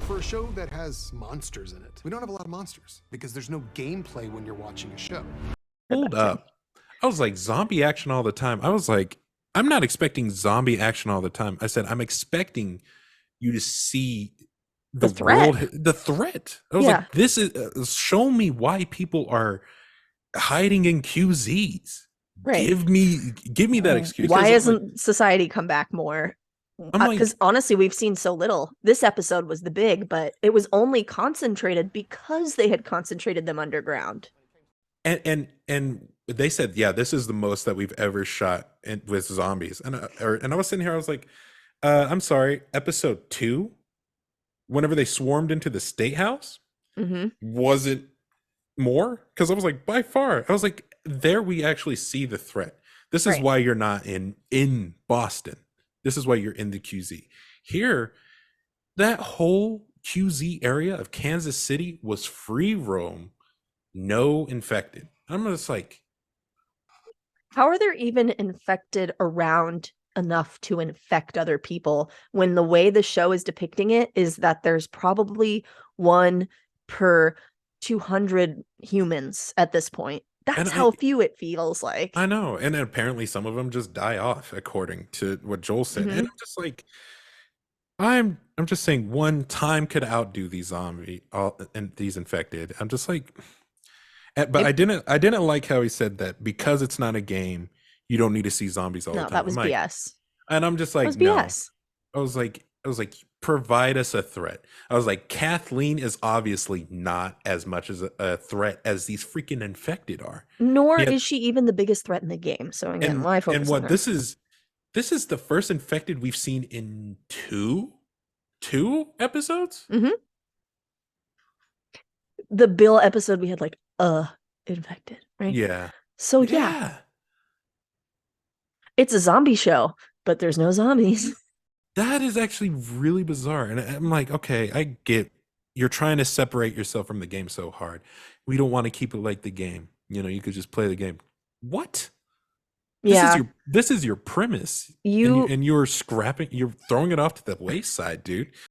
For a show that has monsters in it, we don't have a lot of monsters because there's no gameplay when you're watching a show. Hold up. I was like, zombie action all the time. I was like, I'm not expecting zombie action all the time. I said, I'm expecting you to see The the threat. world, the threat. I was Yeah. like, this is show me why people are hiding in QZs. Right. Give me that excuse. Why 'Cause I'm like- hasn't society come back more? I'm like, Because honestly, we've seen so little. This episode was the big, but it was only concentrated because they had concentrated them underground. and they said, yeah, this is the most that we've ever shot with zombies. And I was sitting here, I was like, I'm sorry, episode 2, whenever they swarmed into the state house, Hmm. was it more? Because I was like, by far, I was like, there we actually see the threat. This is Right. why you're not in Boston. This is why you're in the QZ. Here, that whole QZ area of Kansas City was free roam, no infected. I'm just like, How are there even infected around enough to infect other people when the way the show is depicting it is that there's probably one per 200 humans at this point? That's And how few it feels like. I know, and apparently some of them just die off, according to what Joel said. And Mhm. I'm just like, I'm just saying, one time could outdo these and these infected. I'm just like, but If- I didn't like how he said that because it's not a game, you don't need to see zombies all the No, time. that was I'm like, BS. and I'm just That like, was no. BS. I was like, provide us a threat. I was like, Kathleen is obviously not as much as a threat as these freaking infected are. Nor Yet- is she even the biggest threat in the game. So again, why focus and on what her? this is the first infected we've seen in two episodes. Mhm. The Bill episode, we had like infected, right? Yeah. So yeah, it's a zombie show, but there's no zombies. That is actually really bizarre. And I'm like, okay, I get you're trying to separate yourself from the game so hard. We don't want to keep it like the game. You know, you could just play the game. What? Yeah, This is your premise. you And you're scrapping, you're throwing it off to the wayside, dude.